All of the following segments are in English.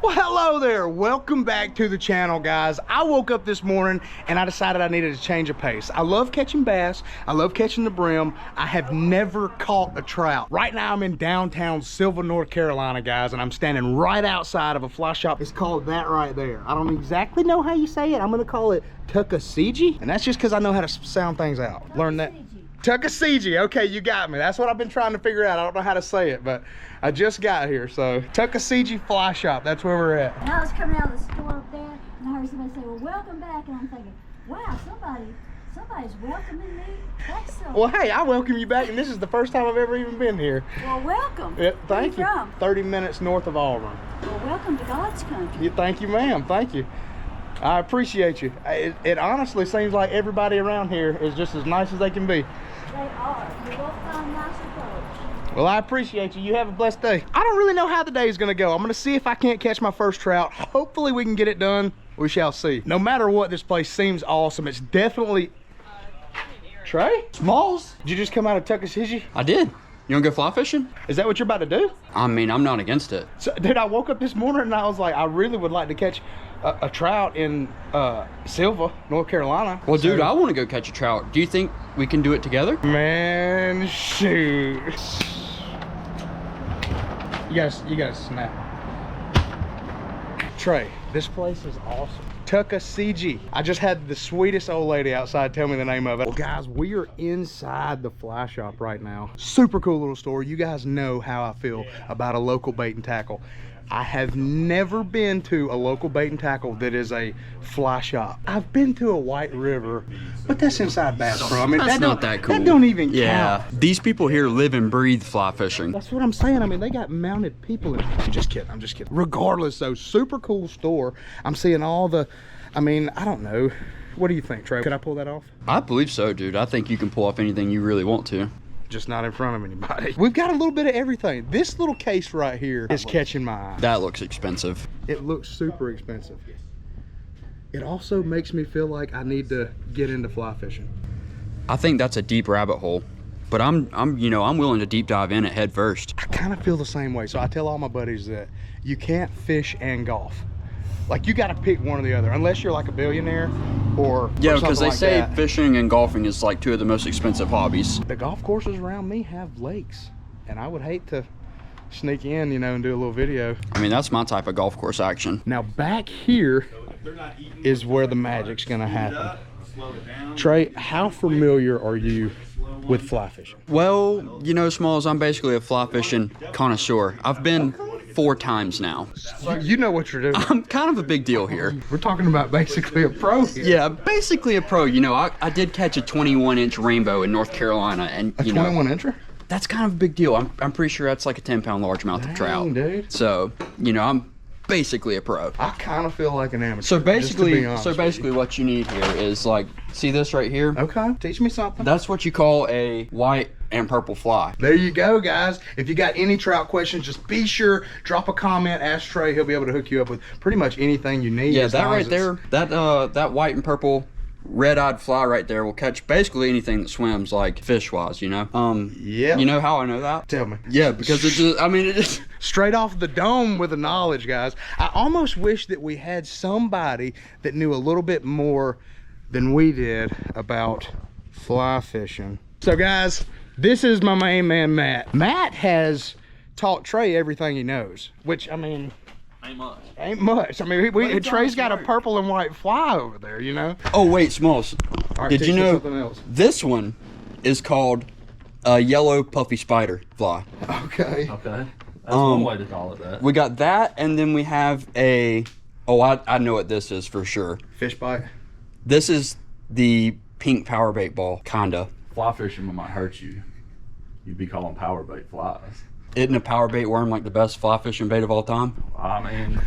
Well, hello there. Welcome back to the channel, guys. I woke up this morning and I decided I needed to change of pace. I love catching bass. I love catching the brim. I have never caught a trout. Right now I'm in downtown Silva, North Carolina, guys, and I'm standing right outside of a fly shop. It's called that right there. I don't exactly know how you say it. I'm gonna call it Tuckasegee, and that's just because I know how to sound things out. Learn that. Tuckasegee, okay, you got me. That's what I've been trying to figure out. I don't know how to say it, but I just got here. So Tuckasegee Fly Shop, that's where we're at. And I was coming out of the store up there, and I heard somebody say, well, welcome back. And I'm thinking, wow, somebody's welcoming me. That's so Well, hey, I welcome you back, and this is the first time I've ever even been here. Well, welcome. Yeah, thank Where you. from? 30 minutes north of Auburn. Well, welcome to God's country. Yeah, thank you, ma'am. Thank you. I appreciate you. It honestly seems like everybody around here is just as nice as they can be. They are. You won't find nicer folks. Well, I appreciate you. You have a blessed day. I don't really know how the day is going to go. I'm going to see if I can't catch my first trout. Hopefully we can get it done. We shall see. No matter what, this place seems awesome. It's definitely... Trey? Smalls? Did you just come out of Tuckasegee? I did. You wanna go fly fishing? Is that what you're about to do? I mean, I'm not against it. So, dude, I woke up this morning and I was like, I really would like to catch a trout in Silva, North Carolina. Well, dude, I want to go catch a trout. Do you think we can do it together? Man, shoot. You gotta snap. Trey, this place is awesome. Tuckasegee. I just had the sweetest old lady outside tell me the name of it. Well, guys, we are inside the fly shop right now. Super cool little store. You guys know how I feel about a local bait and tackle. I have never been to a local bait and tackle that is a fly shop. I've been to a White River, but that's inside Bass Pro. I mean, That's not that cool. That don't even Yeah, count. these people here live and breathe fly fishing. That's what I'm saying. I mean, they got mounted people in. I'm just kidding. I'm just kidding. Regardless, though, super cool store. I'm seeing all the, I mean, I don't know. What do you think, Trey? Could I pull that off? I believe so, dude. I think you can pull off anything you really want to. Just not in front of anybody. We've got a little bit of everything. This little case right here is catching my eye. That looks expensive. It looks super expensive. It also makes me feel like I need to get into fly fishing. I think that's a deep rabbit hole, but I'm willing to deep dive in it head first. I kind of feel the same way. So I tell all my buddies that you can't fish and golf. Like, you got to pick one or the other, unless you're like a billionaire or Yeah, because they like say that. fishing and golfing is like two of the most expensive hobbies. The golf courses around me have lakes, and I would hate to sneak in, you know, and do a little video. I mean, that's my type of golf course action. Now back here is where the magic's gonna happen. Trey, how familiar are you with fly fishing? Well, you know, Smalls, I'm basically a fly fishing connoisseur. I've been 4 times now. You know what you're doing. I'm kind of a big deal here. We're talking about basically a pro here. Yeah, basically a pro. You know, I did catch a 21-inch rainbow in North Carolina, and A you know, 21-incher? that's kind of a big deal. I'm pretty sure that's like a 10-pound largemouth of trout. Dang, dude. So, you know, I'm basically a pro. I kind of feel like an amateur. So just to be honest with basically, what you need here is like, see this right here? you. Okay, teach me something. That's what you call a white and purple fly. There you go, guys. If you got any trout questions, just be sure, drop a comment, ask Trey. He'll be able to hook you up with pretty much anything you need. Yeah, as that long right as it's- there, that white and purple red-eyed fly right there will catch basically anything that swims, like fish-wise, you know? Yeah. You know how I know that? Tell me. Yeah, because it's just, I mean, it just... Straight off the dome with the knowledge, guys. I almost wish that we had somebody that knew a little bit more than we did about fly fishing. So, guys, this is my main man, Matt. Matt has taught Trey everything he knows, which, I mean... Ain't much. I mean, Trey's got a purple and white fly over there, you know? Oh, wait, Smalls. All right, Did teach you me know something else. this one is called a yellow puffy spider fly? Okay. Okay. That's one way to call it that. We got that, and then we have a... Oh, I know what this is for sure. Fish bite. This is the pink power bait ball, kinda. Fly fishing might hurt you. You'd be calling power bait flies. Isn't a power bait worm like the best fly fishing bait of all time? I mean,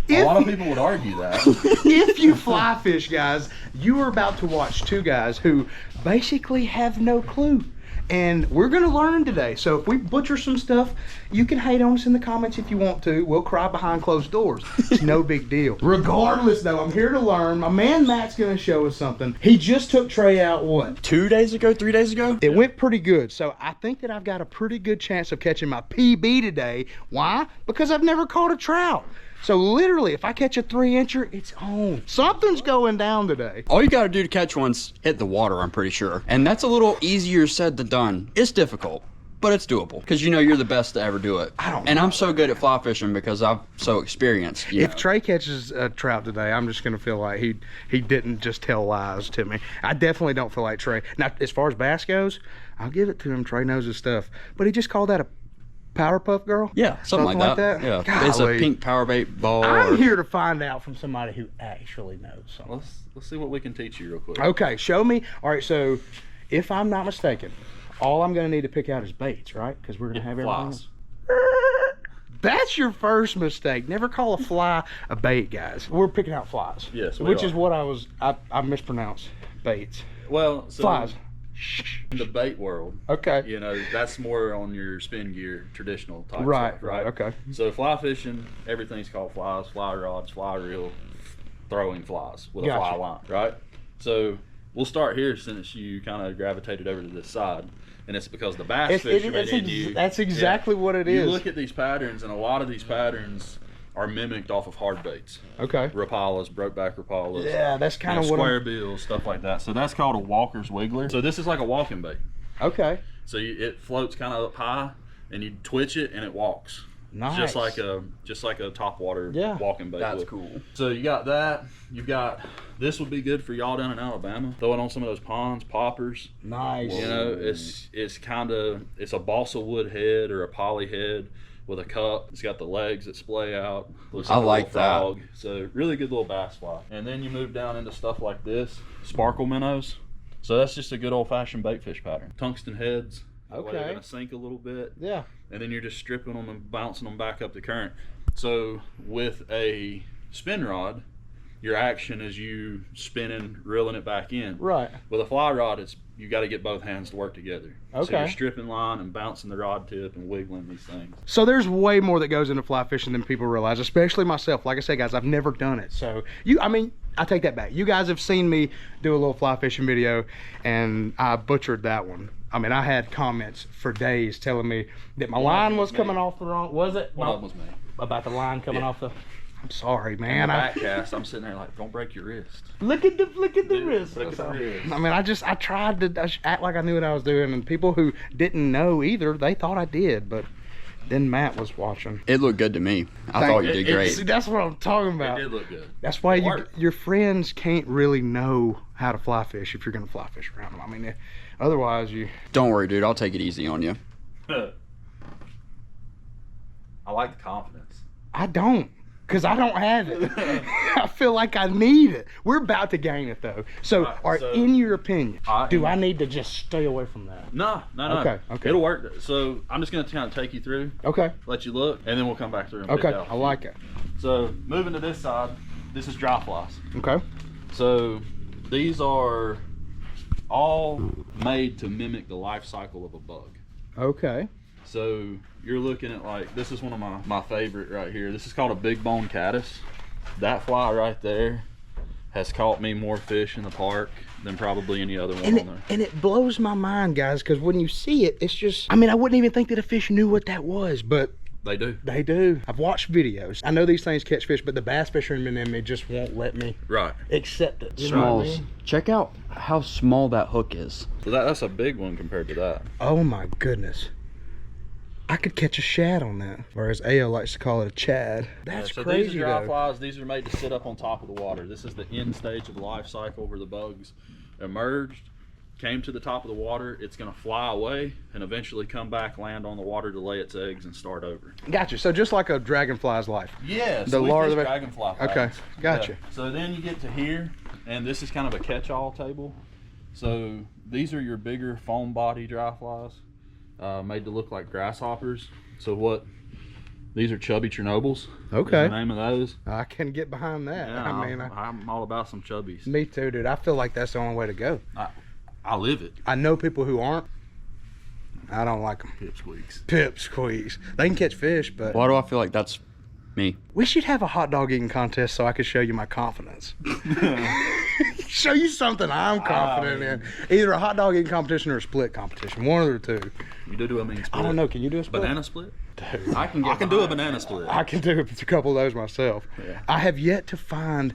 a lot of people would argue that. If you fly fish, guys, you are about to watch two guys who basically have no clue. And we're gonna learn today. So if we butcher some stuff, you can hate on us in the comments if you want to. We'll cry behind closed doors. It's no big deal. Regardless though, I'm here to learn. My man Matt's gonna show us something. He just took Trey out, what? 2 days ago, 3 days ago? It went pretty good. So I think that I've got a pretty good chance of catching my PB today. Why? Because I've never caught a trout. So literally, if I catch a 3-incher, it's on. Something's going down today. All you gotta do to catch one's hit the water, I'm pretty sure. And that's a little easier said than done. It's difficult, but it's doable. Because you know you're the best to ever do it. And I'm so good at fly fishing because I'm so experienced. If Trey catches a trout today, I'm just gonna feel like he didn't just tell lies to me. I definitely don't feel like Trey. Now, as far as bass goes, I'll give it to him. Trey knows his stuff. But he just called that a Power Puff Girl? Yeah, something like that. Yeah, Golly. it's a pink power bait ball. I'm here to find out from somebody who actually knows something. Let's see what we can teach you real quick. Okay, show me. All right, so if I'm not mistaken, all I'm gonna need to pick out is baits, right? Because we're gonna have everything. Flies. That's your first mistake. Never call a fly a bait, guys. We're picking out flies. Yes, we which are. is what I mispronounced baits. Well, so Flies. in the bait world, Okay. you know, that's more on your spin gear, traditional type Right, stuff, right? okay. So fly fishing, everything's called flies, fly rods, fly reel, throwing flies with a Gotcha. fly line, right? So we'll start here since you kind of gravitated over to this side. And it's because the bass fisherman in you. That's exactly what it You is. look at these patterns, and a lot of these patterns are mimicked off of hard baits. Okay. Rapalas, brokeback rapalas. Yeah, that's kind of what square bills, stuff like that. So that's called a walker's wiggler. So this is like a walking bait. Okay. So it floats kind of up high, and you twitch it, and it walks. Nice. Just like a top water walking bait. That's would. cool. So you got that. You've got this would be good for y'all down in Alabama. Throw it on some of those ponds, poppers. Nice. You know, it's a balsa wood head or a poly head with a cup. It's got the legs that splay out. Looks I a like little that. frog. So really good little bass fly. And then you move down into stuff like this, sparkle minnows. So that's just a good old fashioned bait fish pattern. Tungsten heads. That way they're Okay. gonna sink a little bit. Yeah. And then you're just stripping them and bouncing them back up the current. So with a spin rod, your action is you spinning, reeling it back in. Right. With a fly rod, you got to get both hands to work together. So Okay. you're stripping line and bouncing the rod tip and wiggling these things. So there's way more that goes into fly fishing than people realize, especially myself. Like I said, guys, I've never done it. So I take that back. You guys have seen me do a little fly fishing video, and I butchered that one. I mean, I had comments for days telling me that my line was coming off the wrong. Was it? One of them was me. About the line coming off the. I'm sorry, man. And the back cast, I'm sitting there like, don't break your wrist. Look at the Dude, wrist. look at the wrist. I mean, I tried to act like I knew what I was doing, and people who didn't know either, they thought I did, but then Matt was watching. It looked good to me. I thought you did great. See, that's what I'm talking about. It did look good. That's why It worked. your friends can't really know how to fly fish if you're going to fly fish around them. I mean, otherwise you... Don't worry, dude. I'll take it easy on you. I like the confidence. I don't, because I don't have it. I feel like I need it. We're about to gain it, though. So, in your opinion, do I need to just stay away from that? No. Okay. It'll work. So I'm just going to kind of take you through, Okay. let you look, and then we'll come back through and pick Okay, out. I like it. So moving to this side, this is dry flies. Okay. So these are all made to mimic the life cycle of a bug. Okay. So you're looking at like, this is one of my favorite right here. This is called a big bone caddis. That fly right there has caught me more fish in the park than probably any other one on there. And it blows my mind, guys, because when you see it, it's just, I mean, I wouldn't even think that a fish knew what that was, but They do. they do. I've watched videos. I know these things catch fish, but the bass fisherman in me just won't let me Right. accept it. You know what I Smalls. mean? Check out how small that hook is. So that's a big one compared to that. Oh my goodness. I could catch a shad on that, or as Ao likes to call it, a chad. That's So crazy, these are dry though. flies. These are made to sit up on top of the water. This is the end stage of the life cycle where the bugs emerged, came to the top of the water. It's going to fly away and eventually come back, land on the water to lay its eggs and start over. Gotcha. So just like a dragonfly's life. Yes, The we larva- fish dragonfly Okay, flies. gotcha. Yeah. So then you get to here, and this is kind of a catch-all table. So these are your bigger foam body dry flies, made to look like grasshoppers. So these are chubby Chernobyls. Okay. Is the name of those. I can get behind that. Yeah, I mean, I'm all about some chubbies. me too, dude. I feel like that's the only way to go. I live it. I know people who aren't. I don't like them. Pipsqueaks. Pipsqueaks. They can catch fish, but Why do I feel like that's me? we should have a hot dog eating contest so I could show you my confidence. Show you something I'm confident in. Either a hot dog eating competition or a split competition. One of the two. You do a mean split. I don't know. Can you do a split? Banana split? Dude, I can do a banana split. I can do a couple of those myself. Yeah. I have yet to find.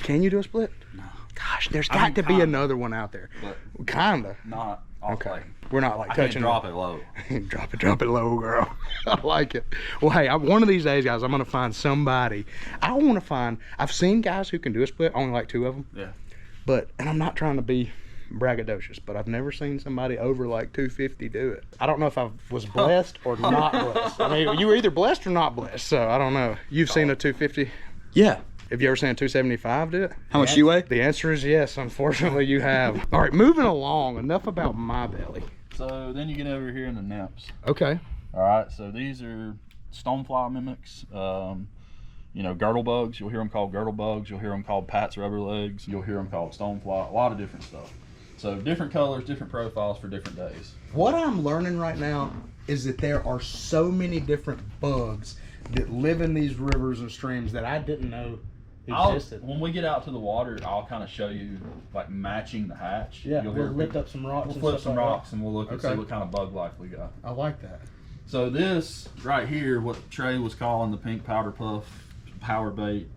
Can you do a split? No. Gosh, there's I got mean, to be kinda, another one out there. but Kinda. not off Okay. like, We're not like I can't touching. drop it low. Drop it low, girl. I like it. Well, hey, one of these days, guys, I'm gonna find somebody. I want to find. I've seen guys who can do a split, only like 2 of them. Yeah. And I'm not trying to be braggadocious, but I've never seen somebody over like 250 do it. I don't know if I was blessed or not blessed. I mean, you were either blessed or not blessed, so I don't know. You've seen a 250? Yeah. Have you ever seen a 275 do it? How much you weigh? The answer is yes. Unfortunately, you have. All right, moving along. Enough about my belly. So then you get over here in the nymphs. Okay. All right, so these are stonefly mimics. You know, girdle bugs. You'll hear them called girdle bugs. You'll hear them called Pat's rubber legs. You'll hear them called stonefly. A lot of different stuff. So different colors, different profiles for different days. What I'm learning right now is that there are so many different bugs that live in these rivers and streams that I didn't know existed. When we get out to the water, I'll kind of show you like matching the hatch. Yeah, You'll we'll hear lift up some rocks. We'll and flip stuff some like that. rocks and we'll look and see what kind of bug life we got. I like that. So this right here, what Trey was calling the pink powder puff power bait,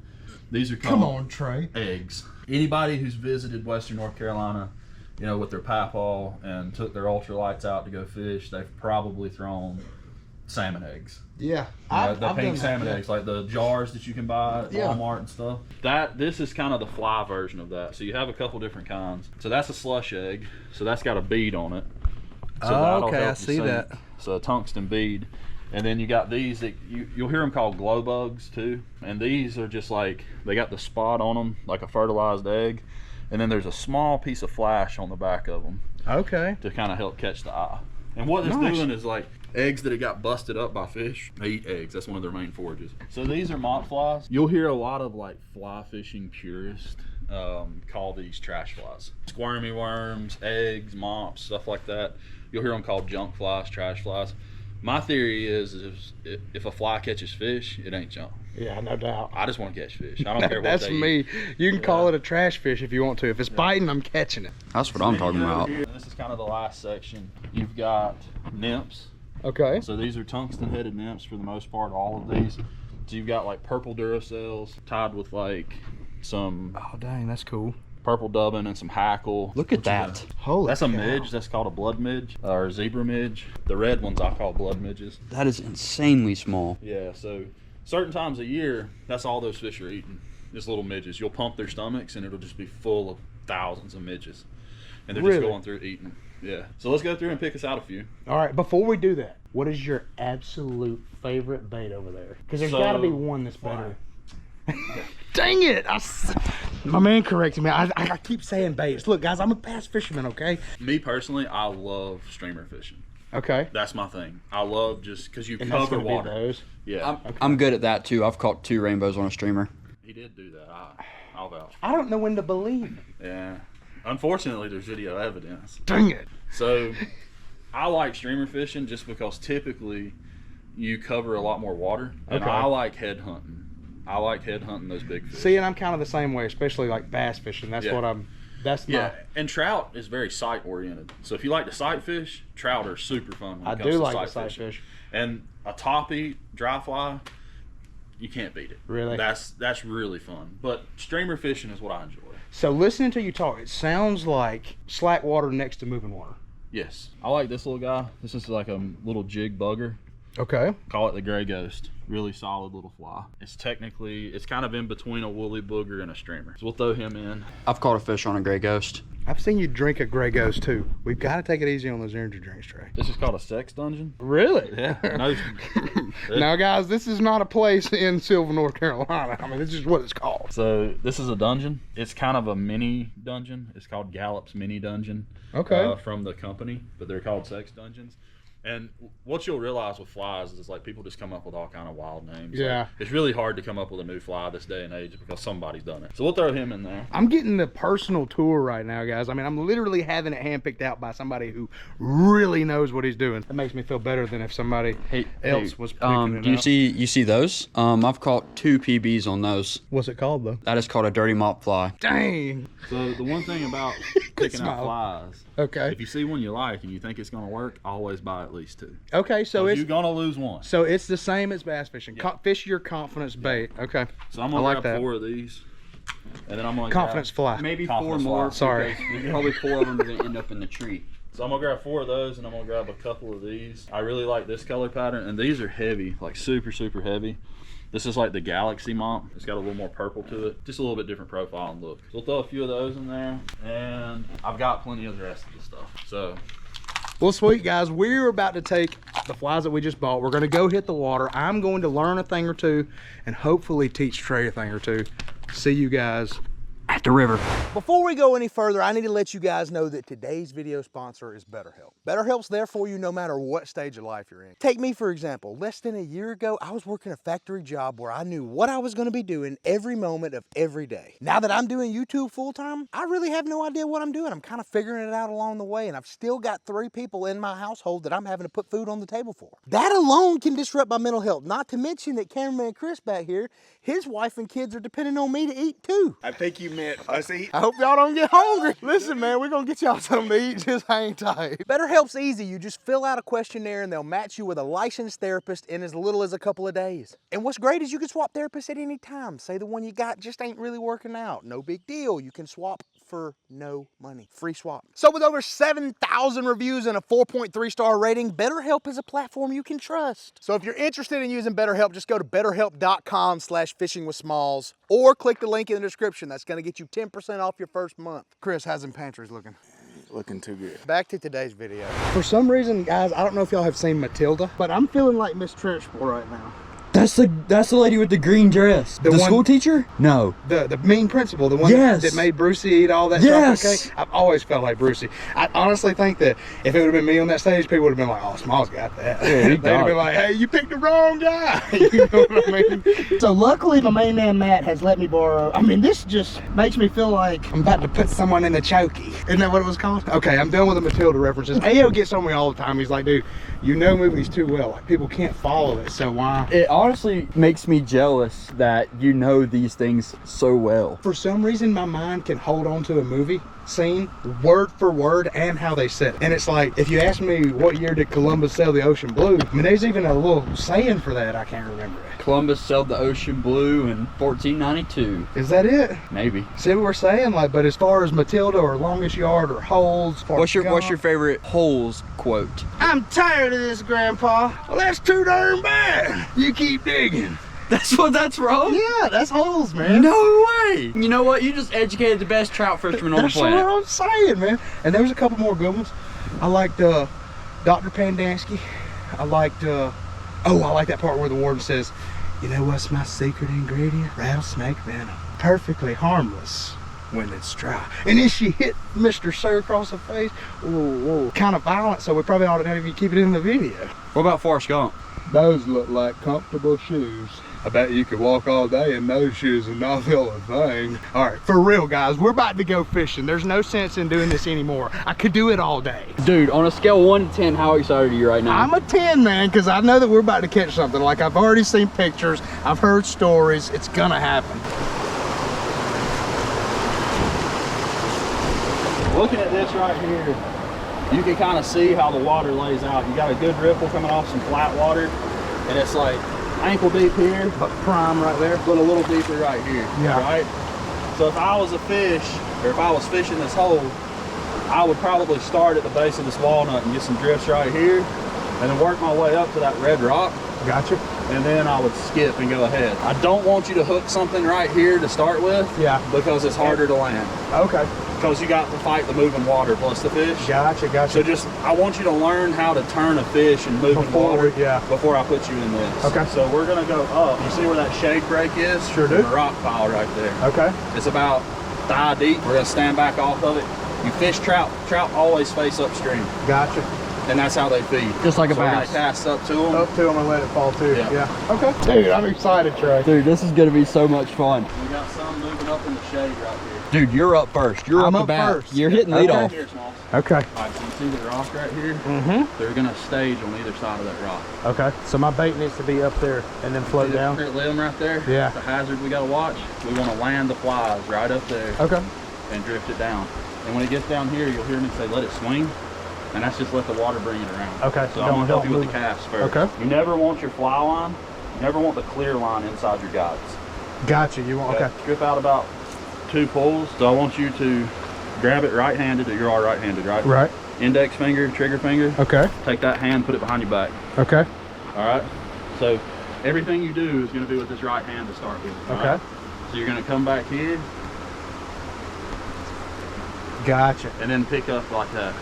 these are called Come on, Trey. eggs. Anybody who's visited Western North Carolina, you know, with their papaw and took their ultralights out to go fish, they've probably thrown salmon eggs. Yeah, The pink salmon eggs, like the jars that you can buy at Walmart and stuff. This is kind of the fly version of that. So you have a couple different kinds. So that's a slush egg. So that's got a bead on it. So that'll okay, help I you see sink. that. So a tungsten bead. And then you got these that you'll hear them called glow bugs too. And these are just like, they got the spot on them like a fertilized egg. And then there's a small piece of flash on the back of them. Okay. To kind of help catch the eye. And what it's doing is like eggs that it got busted up by fish. They eat eggs. That's one of their main forages. So these are mott flies. You'll hear a lot of like fly fishing purists call these trash flies. Squirmy worms, eggs, mops, stuff like that. You'll hear them called junk flies, trash flies. My theory is if a fly catches fish, it ain't junk. Yeah, no doubt. I just want to catch fish. I don't care what That's they me. eat. You can call it a trash fish if you want to. If it's biting, I'm catching it. That's what I'm talking about. This is kind of the last section. You've got nymphs. Okay. So these are tungsten-headed nymphs for the most part, all of these. So you've got like purple Duracells tied with like some Oh, dang, that's cool. purple dubbin and some hackle. Look at that. Holy That's a cow. midge. That's called a blood midge or zebra midge. The red ones I call blood midges. That is insanely small. Yeah, so certain times a year, that's all those fish are eating, is little midges. You'll pump their stomachs and it'll just be full of thousands of midges. And they're just Really? going through eating them. Yeah. So let's go through and pick us out a few. All right, before we do that, what is your absolute favorite bait over there? Because there's got to be one that's better. Dang it! My man corrected me. I keep saying baits. Look, guys, I'm a bass fisherman, okay? Me personally, I love streamer fishing. Okay. That's my thing. I love just because you And that's cover gonna be water. those. Yeah. I'm good at that too. I've caught 2 rainbows on a streamer. He did do that. I'll vouch. I don't know when to believe. Yeah. Unfortunately, there's video evidence. Dang it. So I like streamer fishing just because typically you cover a lot more water. And Okay. I like head hunting. I like head hunting those big fish. See, and I'm kind of the same way, especially like bass fishing. That's Yeah. what I'm. That's Yeah, my. and trout is very sight oriented. So if you like to sight fish, trout are super fun when it I comes do to like sight to sight fishing. fish. And a toppy dry fly, you can't beat it. Really? That's really fun. But streamer fishing is what I enjoy. So listening to you talk, it sounds like slack water next to moving water. Yes. I like this little guy. This is like a little jig bugger. Okay. Call it the gray ghost. Really solid little fly. It's kind of in between a woolly booger and a streamer. So we'll throw him in. I've caught a fish on a gray ghost. I've seen you drink a Grey Ghost too. We've got to take it easy on those energy drinks, Trey. This is called a sex dungeon. Really? Yeah. No, Now, guys, this is not a place in Silver, North Carolina. I mean, this is what it's called. So this is a dungeon. It's kind of a mini dungeon. It's called Gallup's Mini Dungeon. Okay. From the company, but they're called sex dungeons. And what you'll realize with flies is like people just come up with all kind of wild names. Yeah. Like, it's really hard to come up with a new fly this day and age because somebody's done it. So we'll throw him in there. I'm getting the personal tour right now, guys. I mean, I'm literally having it handpicked out by somebody who really knows what he's doing. That makes me feel better than if somebody else was picking it Do you out. see those? I've caught 2 PBs on those. What's it called, though? That is called a dirty mop fly. Dang. So the one thing about picking out smile. flies, Okay. if you see one you like and you think it's going to work, always buy at at least 2. Okay, so it's you're gonna lose one. so it's the same as bass fishing. Fish your confidence bait. Okay. So I'm gonna grab 4 of these, and then I'm gonna Confidence fly. Maybe Confidence 4 more. fly. Sorry. because Probably 4 of them are gonna end up in the tree. So I'm gonna grab 4 of those, and I'm gonna grab a couple of these. I really like this color pattern, and these are heavy, like super heavy. This is like the Galaxy mop. It's got a little more purple to it. Just a little bit different profile and look. So we'll throw a few of those in there, and I've got plenty of the rest of the stuff. So, Well, sweet guys, we're about to take the flies that we just bought. We're gonna go hit the water. I'm going to learn a thing or two and hopefully teach Trey a thing or two. See you guys At the river. Before we go any further, I need to let you guys know that today's video sponsor is BetterHelp. BetterHelp's there for you no matter what stage of life you're in. Take me, for example. Less than a year ago, I was working a factory job where I knew what I was going to be doing every moment of every day. Now that I'm doing YouTube full-time, I really have no idea what I'm doing. I'm kind of figuring it out along the way, and I've still got 3 people in my household that I'm having to put food on the table for. That alone can disrupt my mental health, not to mention that cameraman Chris back here, his wife and kids are depending on me to eat too. I think you meant us eat. I hope y'all don't get hungry. Listen, man, we're gonna get y'all something to eat. Just hang tight. BetterHelp's easy. You just fill out a questionnaire and they'll match you with a licensed therapist in as little as a couple of days. And what's great is you can swap therapists at any time. Say the one you got just ain't really working out. No big deal. You can swap for no money. Free swap. So with over 7,000 reviews and a 4.3-star rating, BetterHelp is a platform you can trust. So if you're interested in using BetterHelp, just go to betterhelp.com/fishingwithsmalls or click the link in the description. That's gonna get you 10% off your first month. Chris, how's them pantries looking? Looking too good. Back to today's video. For some reason, guys, I don't know if y'all have seen Matilda, but I'm feeling like Miss Trenchbull right now. That's the lady with the green dress. The one- school teacher? No. The mean principal, the one Yes. that made Brucey eat all that Yes. chocolate cake. I've always felt like Brucey. I honestly think that if it would have been me on that stage, people would have been like, "Oh, Smalls got that." Yeah, he They'd got have been it. like, "Hey, you picked the wrong guy." You know what I mean? So luckily my main man Matt has let me borrow. I mean, this just makes me feel like I'm about to put someone in the chokey. Isn't that what it was called? Okay, I'm done with the Matilda references. Ayo gets on me all the time. He's like, "Dude, you know movies too well. Like, people can't follow it, so why?" It honestly makes me jealous that you know these things so well. For some reason, my mind can hold on to a movie scene word for word and how they said it. And it's like, if you ask me what year did Columbus sail the ocean blue, I mean, there's even a little saying for that. I can't remember it. Columbus sailed the ocean blue in 1492. Is that it? Maybe. See what we're saying? Like, but as far as Matilda or Longest Yard or Holes, What's your favorite Holes quote? "I'm tired of this, Grandpa." Well, that's too darn bad. You keep digging. That's what that's from? Yeah, that's Holes, man. No way! You know what? You just educated the best trout fisherman on the That's planet. what I'm saying, man. And there was a couple more good ones. I liked Dr. Pandansky. I liked, I like that part where the warden says, "You know what's my secret ingredient? Rattlesnake venom. Perfectly harmless when it's dry." And then she hit Mr. Sir across the face. Whoa. Kind of violent, so we probably ought to not even keep it in the video. What about Forrest Gump? Those look like comfortable shoes. I bet you could walk all day in those shoes and not feel a thing. All right, for real, guys, we're about to go fishing. There's no sense in doing this anymore. I could do it all day. Dude, on a scale of 1 to 10, how excited are you right now? I'm a 10, man, because I know that we're about to catch something. Like, I've already seen pictures. I've heard stories. It's gonna happen. looking at this right here, you can kind of see how the water lays out. You got a good ripple coming off some flat water, and it's like ankle deep here, But prime right there. but a little deeper right here. Yeah. Right? So if I was a fish, or if I was fishing this hole, I would probably start at the base of this walnut and get some drifts right here, and then work my way up to that red rock, Gotcha. and then I would skip and go ahead. I don't want you to hook something right here to start with, Yeah. because it's harder to land. Okay. Because you got to fight the moving water plus the fish. Gotcha. So just, I want you to learn how to turn a fish and moving water before I put you in this. Okay. So we're gonna go up. You see where that shade break is? Sure do. The rock pile right there. Okay. It's about thigh deep. We're gonna stand back off of it. You fish trout. Trout always face upstream, Gotcha. and that's how they feed. Just like a so we're gonna bass. cast up to them. Up to them and let it fall too. Yeah. Okay. Dude, I'm excited, Trey. Dude, this is gonna be so much fun. We got some moving up in the shade right here. Dude, you're up first. You're I'm up up the bat. first. You're hitting lead off. Here, Smalls. Okay. All right, so you see the rock right here? Mm-hmm. They're gonna stage on either side of that rock. Okay. So my bait needs to be up there and then float See down. that limb right there? Yeah. The hazard we gotta watch. We wanna land the flies right up there Okay. and drift it down. And when it gets down here, you'll hear me say, let it swing. and that's just let the water bring it around. Okay. So I'm gonna help you with the casts first. Okay. You never want your fly line, you never want the clear line inside your guides. Gotcha. You want, okay. Strip out about 2 pulls. So I want you to grab it right-handed. You are right-handed, right? Right. Index finger, trigger finger. Okay. Take that hand, put it behind your back. Okay. All right. So everything you do is going to be with this right hand to start with. Okay. Right? So you're going to come back here Gotcha. and then pick up like that,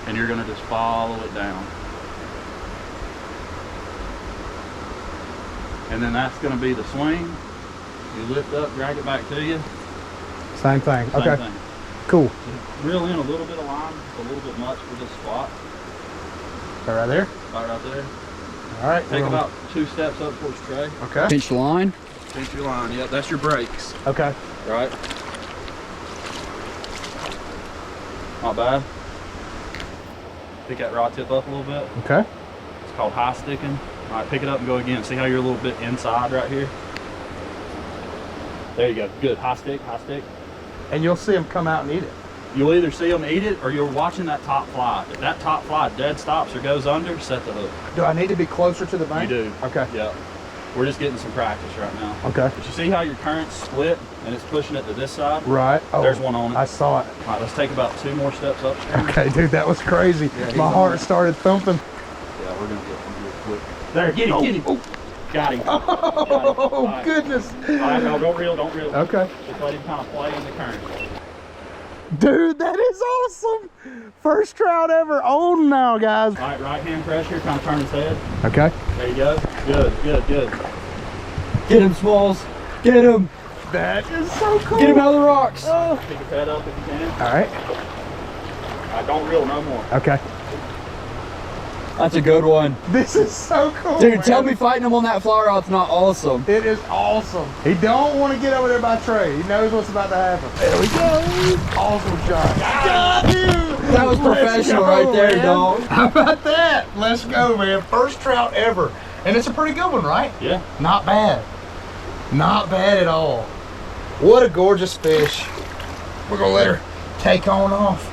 and you're going to just follow it down. And then that's going to be the swing. You lift up, drag it back to you. Same thing. Same Okay. thing. Cool. Reel in a little bit of line, a little bit much for this spot. Okay, right there. Right there. All right. Take about 2 steps up towards tray. Okay. Pinch the line. Pinch your line. Yep, that's your brakes. Okay. Right. Not bad. Pick that rod tip up a little bit. Okay. It's called high sticking. All right, pick it up and go again. See how you're a little bit inside right here? There you go. Good. High stick, high stick. And you'll see them come out and eat it. You'll either see them eat it or you're watching that top fly. If that top fly dead stops or goes under, set the hook. Do I need to be closer to the bank? You do. Okay. Yeah. We're just getting some practice right now. Okay. But you see how your current's split and it's pushing it to this side? Right. Oh, There's one on it. I saw it. All right, let's take about 2 more steps upstream. Okay, dude, that was crazy. Yeah, My he's heart on it. started thumping. Yeah, we're gonna get him real quick. There, get him, get him. Oh, got him. Oh, right. goodness. All right, no, don't reel, don't reel. Okay. Just let him kind of play in the current. Dude, that is awesome. First trout ever on now, guys. All right, right hand pressure, kind of turn his head. Okay. There you go. Good, good, good. Get him, Smalls. Get him. That is so cool. Get him out of the rocks. Oh. Pick his head up if you can. All right. All right, don't reel no more. Okay. That's a good one. This is so cool, Dude, man. tell me fighting him on that flower out's not awesome. It is awesome. He don't want to get over there by Trey. He knows what's about to happen. There we go. Awesome shot. Got him. That was Let's professional go, right there, man. dog. How about that? Let's go, man. First trout ever. And it's a pretty good one, right? Yeah. Not bad. Not bad at all. What a gorgeous fish. We're gonna let her take on off.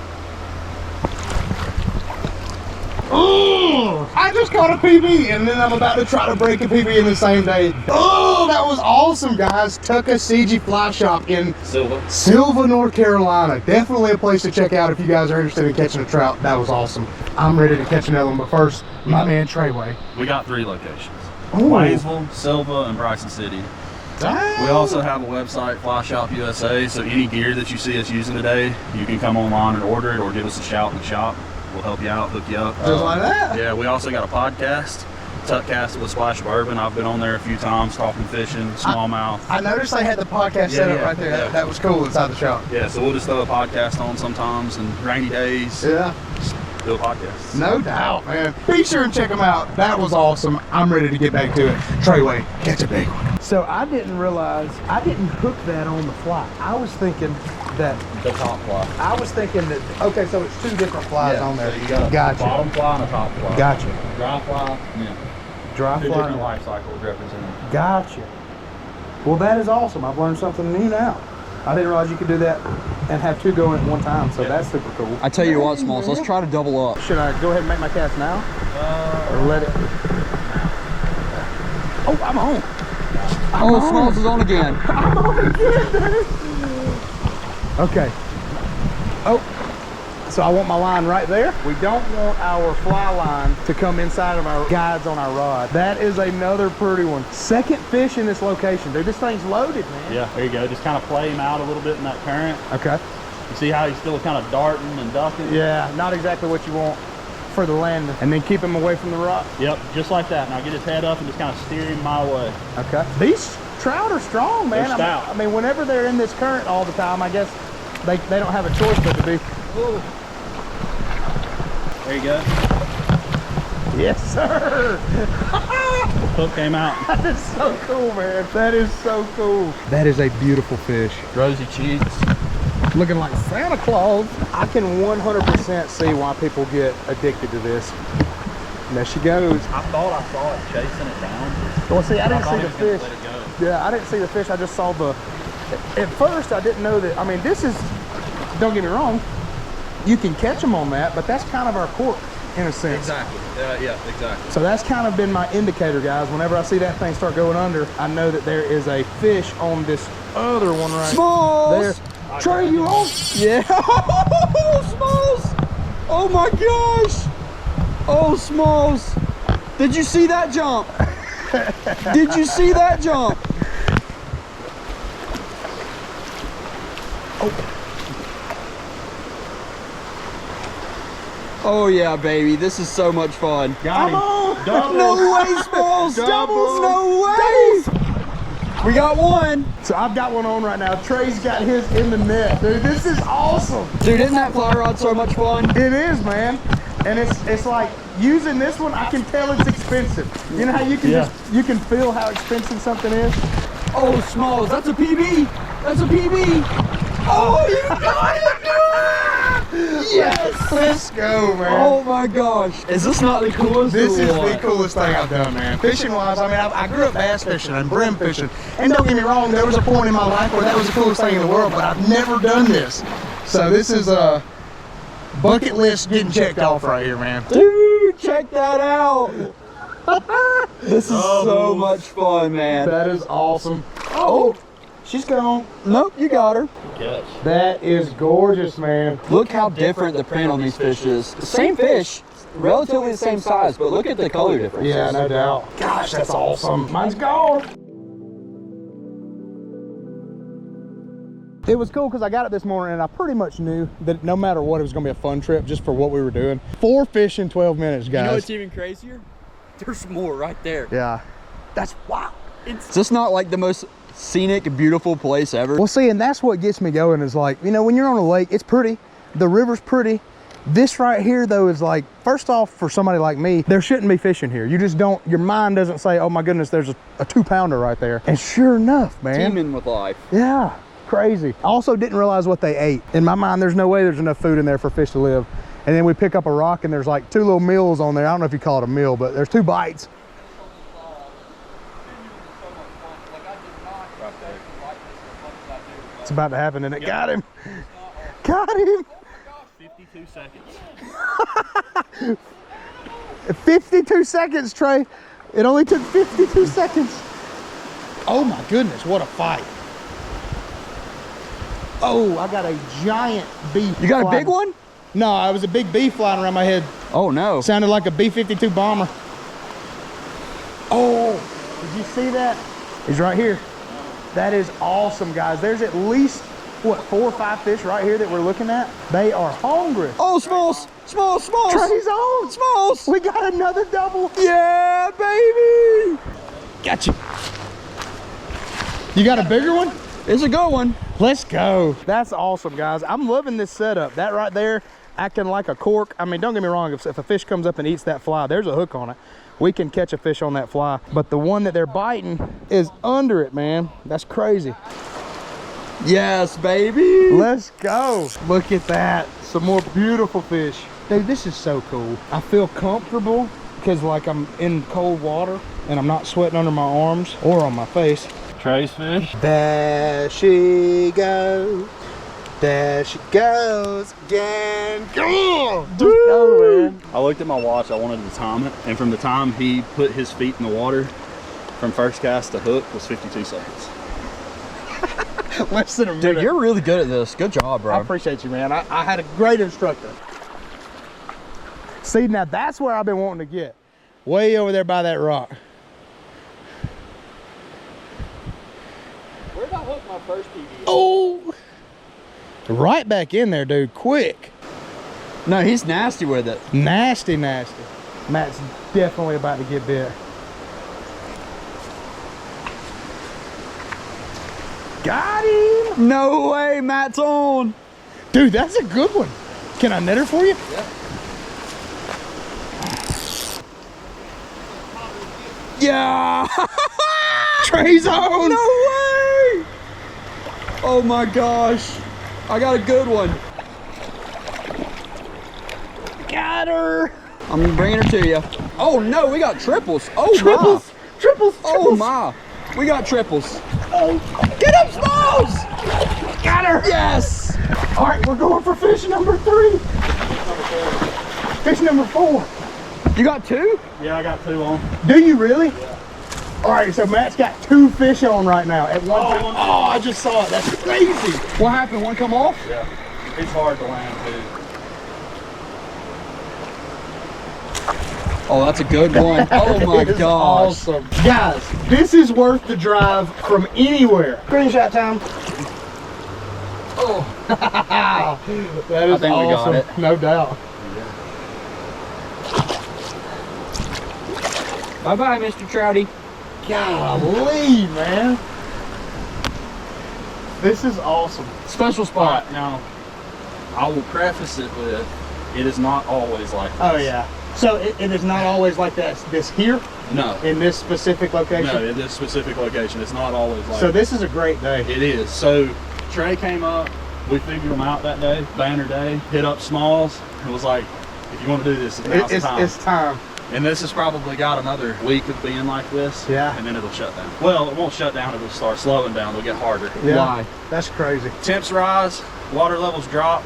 Oh, I just caught a PB and then I'm about to try to break a PB in the same day. Oh, that was awesome, guys. Tuckasegee Fly Shop in Silva, North Carolina. Definitely a place to check out if you guys are interested in catching a trout. That was awesome. I'm ready to catch another one, but first, my man Treyway. We got 3 locations. Ooh. Waynesville, Silva, and Bryson City. Dang. We also have a website, Fly Shop USA, so any gear that you see us using today, you can come online and order it or give us a shout in the shop. We'll help you out, hook you up. Just like that. Yeah, we also got a podcast, Tuckcast with Splash Bourbon. I've been on there a few times talking fishing, smallmouth. I noticed they had the podcast set up right there. yeah. That was cool inside the shop. Yeah, so we'll just throw a podcast on sometimes and rainy days, Yeah. do a podcast. No doubt, man. Be sure and check them out. That was awesome. I'm ready to get back to it. Treyway, catch a big one. So I didn't realize, I didn't hook that on the fly. I was thinking that, The top fly. I was thinking that, okay, so it's 2 different flies on there. So you got a Gotcha. bottom fly and a top fly. Gotcha. Dry fly, yeah. Dry 2 different fly. life cycles represented. Gotcha. Well, that is awesome. I've learned something new now. I didn't realize you could do that and have 2 going at one time, so that's super cool. I tell you what, Smalls, let's try to double up. Should I go ahead and make my cast now? Or let it? Oh, I'm on. Oh, Smalls is on again. I'm on again, dude. Okay. Oh, so I want my line right there. We don't want our fly line to come inside of our guides on our rod. That is another pretty one. Second fish in this location, dude. This thing's loaded, man. Yeah, there you go. Just kind of play him out a little bit in that current. Okay. You see how he's still kind of darting and ducking? Yeah, not exactly what you want for the landing. And then keep him away from the rock. Yep, just like that. Now get his head up and just kind of steer him my way. Okay. These trout are strong, man. They're stout. I mean, whenever they're in this current all the time, I guess they don't have a choice but to be. Ooh. There you go. Yes, sir. Hook came out. That is so cool, man. That is so cool. That is a beautiful fish. Rosy cheeks. Looking like Santa Claus. I can 100% see why people get addicted to this. And there she goes. I thought I saw it chasing it down. Well, see, I didn't thought see he the was gonna fish. let it go. Yeah, I didn't see the fish. I just saw the. At first, I didn't know that. I mean, this is. Don't get me wrong. you can catch them on that, but that's kind of our cork in a sense. Exactly. Yeah, exactly. So that's kind of been my indicator, guys. Whenever I see that thing start going under, I know that there is a fish on this other one right Smalls! there. Trey, you on? Yeah. Smalls! Oh my gosh! Oh, Smalls! Did you see that jump? Did you see that jump? Oh yeah, baby, this is so much fun. Got him. Doubles. No way, Smalls! Doubles! No way! We got one. So I've got one on right now. Trey's got his in the net. Dude, this is awesome. Dude, isn't that fly rod so much fun? It is, man. And it's like using this one, I can tell it's expensive. You know how you can you can feel how expensive something is? Oh, Smalls, that's a PB! That's a PB! Oh, you got it, dude! Yes! Let's go, man. Oh my gosh. Is this not the coolest? This is the coolest thing I've done, man. Fishing wise, I mean, I grew up bass fishing and brim fishing. And don't get me wrong, there was a point in my life where that was the coolest thing in the world, but I've never done this. So this is a bucket list getting checked off right here, man. Dude, check that out! This is so much fun, man. That is awesome. Oh, she's gone. Nope, you got her. Catch. That is gorgeous, man. Look how different the print on these fish is. The same fish, relatively the same size, but look at the color difference. Yeah, no doubt. Gosh, that's awesome. Mine's gone. It was cool because I got it this morning and I pretty much knew that no matter what, it was going to be a fun trip just for what we were doing. 4 fish in 12 minutes, guys. You know what's even crazier? There's more right there. Yeah. That's wild. It's just not like the most scenic, beautiful place ever. Well, see, and that's what gets me going is like, you know, when you're on a lake, it's pretty. The river's pretty. This right here, though, is like, first off, for somebody like me, there shouldn't be fishing here. You just don't, your mind doesn't say, oh my goodness, there's a 2-pounder right there. And sure enough, man. Teeming with life. Yeah. Crazy. I also didn't realize what they ate. In my mind, there's no way there's enough food in there for fish to live. And then we pick up a rock and there's like 2 little meals on there. I don't know if you call it a meal, but there's 2 bites. It's about to happen and it got him. Got him. 52 seconds. 52 seconds, Trey. It only took 52 seconds. Oh my goodness, what a fight. Oh, I got a giant bee. You got a big one? No, it was a big bee flying around my head. Oh no. Sounded like a B-52 bomber. Oh, did you see that? He's right here. That is awesome, guys. There's at least, what, 4 or 5 fish right here that we're looking at. They are hungry. Oh, Smalls, Smalls, Smalls. Trey's on. Smalls. We got another double. Yeah, baby. Gotcha. You got a bigger one? It's a good one. Let's go. That's awesome, guys. I'm loving this setup. That right there, acting like a cork. I mean, don't get me wrong. If a fish comes up and eats that fly, there's a hook on it. We can catch a fish on that fly. But the one that they're biting is under it, man. That's crazy. Yes, baby. Let's go. Look at that. Some more beautiful fish. Dude, this is so cool. I feel comfortable because like I'm in cold water and I'm not sweating under my arms or on my face. Trey's fish. There she goes. There she goes again. Go! Let's go, man. I looked at my watch, I wanted to time it, and from the time he put his feet in the water, from first cast to hook, was 52 seconds. Less than a minute. Dude, you're really good at this. Good job, bro. I appreciate you, man. I had a great instructor. See, now that's where I've been wanting to get. Way over there by that rock. Where did I hook my first PB? Oh! Right back in there, dude, quick. No, he's nasty with it. Nasty, nasty. Matt's definitely about to get bit. Got him! No way, Matt's on. Dude, that's a good one. Can I net her for you? Yeah. Trey's on! No way! Oh my gosh. I got a good one. Got her! I'm bringing her to you. Oh no, we got triples. Oh Triples! my. Triples! Oh my. We got triples. Oh. Get him, Smalls! Got her! Yes. All right, we're going for fish number 3. Fish number 4. You got 2? Yeah, I got 2 on. Do you really? Yeah. All right, so Matt's got 2 fish on right now at one time. Oh, I just saw it. That's crazy. What happened? One come off? Yeah. It's hard to land too. Oh, that's a good one. Oh my That is gosh. awesome. Guys, this is worth the drive from anywhere. Screenshot time. Oh, that is I think we got awesome. it. No doubt. Bye-bye, Mr. Trouty. Golly, man. This is awesome. Special spot. Alright, now I will preface it with it is not always like this. Oh, yeah. So it is not always like this here No. in this specific location? No, in this specific location. It's not always like So this is a great day. It is. So Trey came up, we figured them out that day, banner day, hit up Smalls, and was like, if you want to do this, now's the time. It's time. And this has probably got another week of being like this. Yeah. And then it'll shut down. Well, it won't shut down, it'll start slowing down, it'll get harder. Yeah. Why? That's crazy. Temps rise, water levels drop,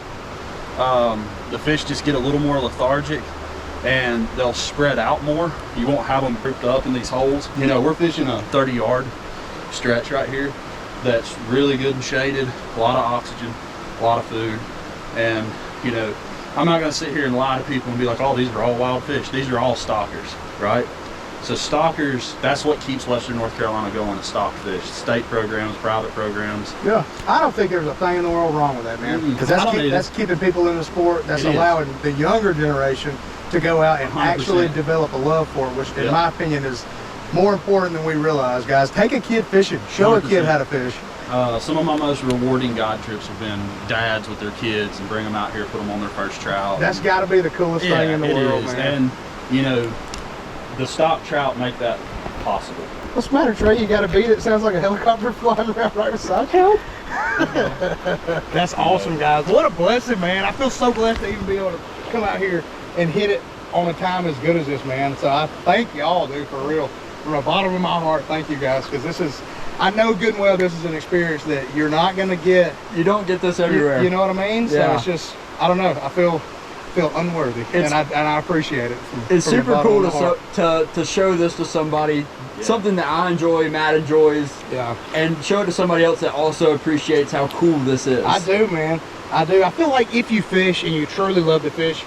the fish just get a little more lethargic and they'll spread out more. You won't have them grouped up in these holes. You know, we're fishing a 30-yard stretch right here that's really good and shaded, a lot of oxygen, a lot of food. And, you know, I'm not gonna sit here and lie to people and be like, oh, these are all wild fish. These are all stockers, right? So stockers, that's what keeps Western North Carolina going, is stock fish. State programs, private programs. Yeah, I don't think there's a thing in the world wrong with that, man. Because that's keeping people in the sport. That's allowing the younger generation to go out and 100%. actually develop a love for it, which in my opinion is more important than we realize, guys. Take a kid fishing. Show 100%. a kid how to fish. Some of my most rewarding guide trips have been dads with their kids and bring them out here, put them on their first trout. That's got to be the coolest thing in the it world, is. man. And, you know, the stock trout make that possible. What's the matter, Trey? You got a bee that sounds like a helicopter flying around right beside you? That's awesome, guys. What a blessing, man. I feel so blessed to even be able to come out here and hit it on a time as good as this, man. So I thank y'all, dude, for real. From the bottom of my heart, thank you guys, because this is, I know good and well this is an experience that you're not going to get. You don't get this everywhere. You know what I mean? Yeah. So it's just, I don't know. I feel unworthy, and I appreciate it. It's from the super bottom cool of my heart. to show this to somebody, something that I enjoy, Matt enjoys, Yeah. and show it to somebody else that also appreciates how cool this is. I do, man. I do. I feel like if you fish and you truly love to fish,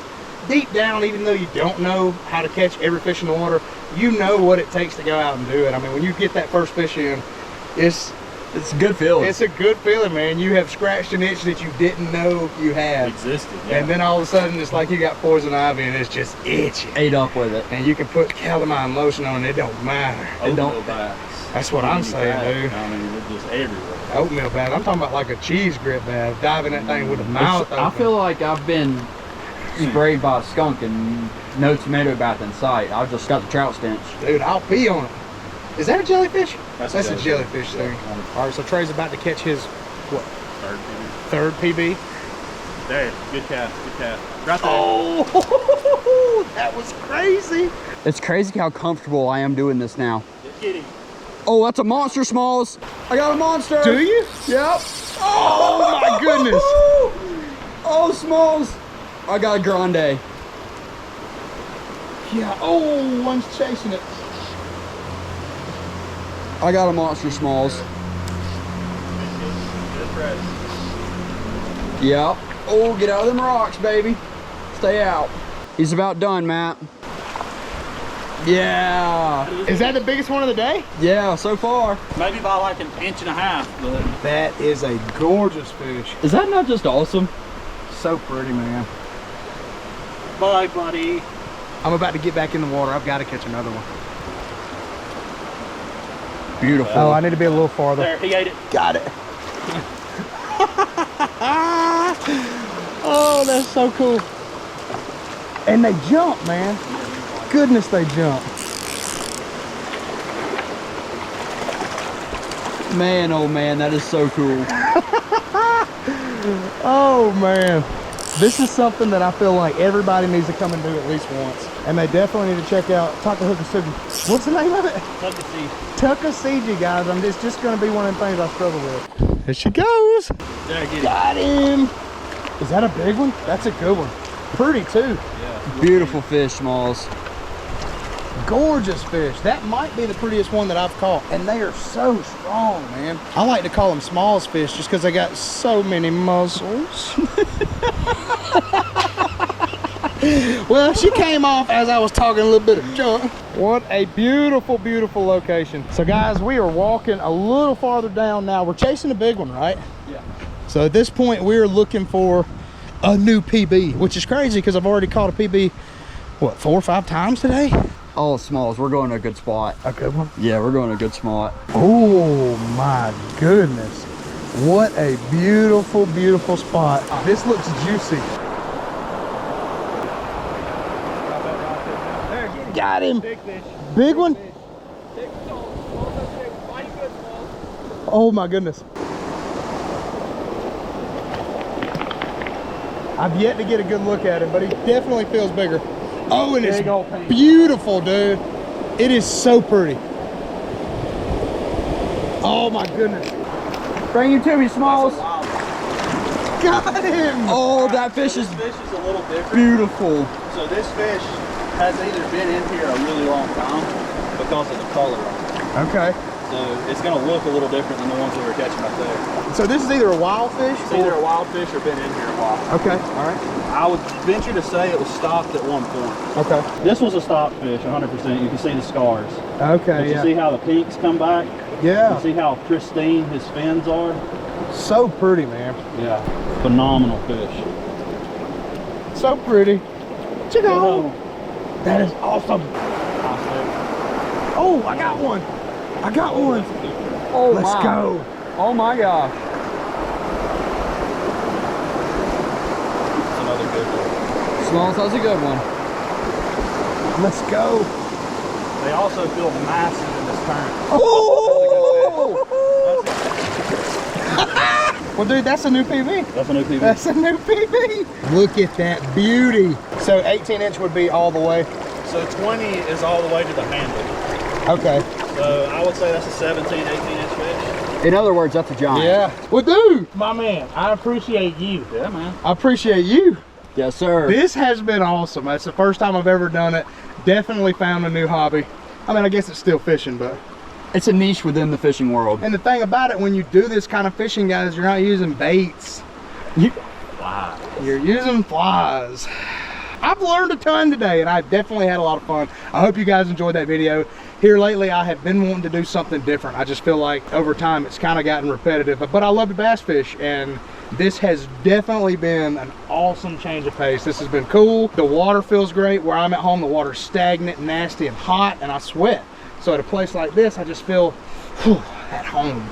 deep down, even though you don't know how to catch every fish in the water, you know what it takes to go out and do it. I mean, when you get that first fish in, it's a good feeling. It's a good feeling, man. You have scratched an itch that you didn't know you had. Existed, yeah. And then all of a sudden, it's like you got poison ivy and it's just itching. Ate up with it. And you can put calamine lotion on it, it don't matter. It don't. Oatmeal baths. That's what I'm saying, dude. I mean, it's just everywhere. Oatmeal bath. I'm talking about like a cheese grit bath. Diving that thing with a mouth open. I feel like I've been sprayed by a skunk and no tomato bath in sight. I just got the trout stench. Dude, I'll pee on it. Is that a jellyfish? That's a jellyfish thing. All right, so Trey's about to catch his, what? Third PB. There, good cast, good cast. Right there. Oh, that was crazy. It's crazy how comfortable I am doing this now. Just get him. Oh, that's a monster, Smalls. I got a monster. Do you? Yep. Oh my goodness. Oh, Smalls. I got a grande. Yeah, oh, one's chasing it. I got a monster, Smalls. Good press. Yep. Oh, get out of them rocks, baby. Stay out. He's about done, Matt. Yeah. Is that the biggest one of the day? Yeah, so far. Maybe by like an inch and a half, but That is a gorgeous fish. Is that not just awesome? So pretty, man. bye, buddy. I'm about to get back in the water. I've got to catch another one. Beautiful. Oh, I need to be a little farther. There, he ate it. Got it. Oh, that's so cool. And they jump, man. Goodness, they jump. Man, oh man, that is so cool. Oh, man. This is something that I feel like everybody needs to come and do at least once. And they definitely need to check out Tuckasegee. What's the name of it? Tuckasegee, guys. It's just going to be one of the things I struggle with. There she goes. There, get it. Got him. Is that a big one? That's a good one. Pretty too. Yeah. Beautiful fish, Smalls. Gorgeous fish. That might be the prettiest one that I've caught. And they are so strong, man. I like to call them Smalls fish just because they got so many muscles. Well, she came off as I was talking a little bit of junk. What a beautiful, beautiful location. So guys, we are walking a little farther down now. We're chasing a big one, right? Yeah. So at this point, we're looking for a new PB, which is crazy because I've already caught a PB, what, 4 or 5 times today? Oh, Smalls, we're going to a good spot. A good one. Yeah, we're going to a good spot. Oh my goodness. What a beautiful, beautiful spot. This looks juicy. Got him. Big fish. Big one? Big salt. Why you good, Smalls? Oh my goodness. I've yet to get a good look at him, but he definitely feels bigger. Oh, and it's Big old pink. beautiful, dude. It is so pretty. Oh my goodness. Bring him to me, Smalls. Got him. Oh, that fish is This fish is a little different. beautiful. So this fish has either been in here a really long time because of the color on it. Okay. So it's gonna look a little different than the ones we were catching up there. So this is either a wild fish It's either a wild fish or been in here a while. Okay, all right. I would venture to say it was stopped at one point. Okay. This was a stopped fish, 100%. You can see the scars. Okay, But you see how the peaks come back? Yeah. You see how pristine his fins are? So pretty, man. Yeah. Phenomenal fish. So pretty. Check out. Oh, That is awesome. Oh, I got one. I got one. Oh, Let's my. go. Oh my gosh. It's another good one. Smalls, that's a good one. Let's go. They also feel massive in this current. Oh! Well, dude, that's a new PB. That's a new PB. That's a new PB. Look at that beauty. So 18-inch would be all the way. So 20 is all the way to the handle. Okay. So I would say that's a 17, 18-inch fish. In other words, that's a giant. Yeah. Well, dude, My man, I appreciate you. Yeah, man. I appreciate you. Yes, sir. This has been awesome. That's the first time I've ever done it. Definitely found a new hobby. I mean, I guess it's still fishing, but. It's a niche within the fishing world. And the thing about it, when you do this kind of fishing, guys, you're not using baits. You're using flies. I've learned a ton today, and I definitely had a lot of fun. I hope you guys enjoyed that video. Here lately, I have been wanting to do something different. I just feel like over time, it's kind of gotten repetitive, but I love to bass fish, and this has definitely been an awesome change of pace. This has been cool. The water feels great. Where I'm at home, the water's stagnant, nasty, and hot, and I sweat. So at a place like this, I just feel at home.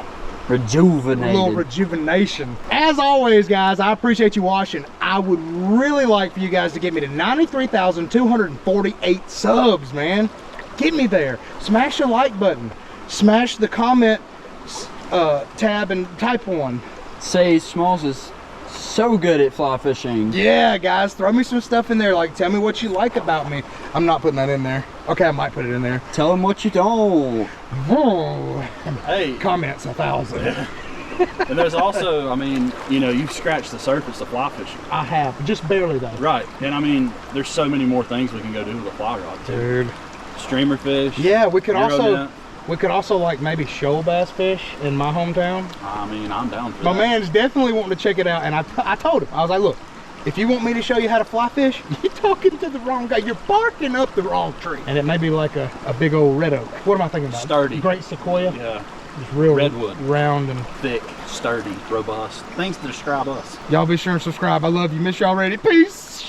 Rejuvenated. A little rejuvenation. As always, guys, I appreciate you watching. I would really like for you guys to get me to 93,248 subs, man. Get me there. Smash the like button. Smash the comment tab and type one. Say Smalls is so good at fly fishing. Yeah, guys, throw me some stuff in there. Like, tell me what you like about me. I'm not putting that in there. Okay, I might put it in there. Tell him what you don't. Oh, Hey, comments 1,000. and there's also, I mean, you know, you've scratched the surface of fly fishing. I have, just barely though. Right. And I mean, there's so many more things we can go do with a fly rod, too. Dude. Streamer fish. Yeah, we could Euro also net. like maybe shoal bass fish in my hometown. I mean, I'm down for My that. man's definitely wanting to check it out, and I told him, I was like, look, if you want me to show you how to fly fish, you're talking to the wrong guy. You're barking up the wrong tree. And it may be like a big old red oak. What am I thinking about? Sturdy. Great sequoia. Yeah. Just real Redwood. round. And Thick, sturdy, robust. Things to describe us. y'all be sure and subscribe. I love you. Miss y'all already. Peace.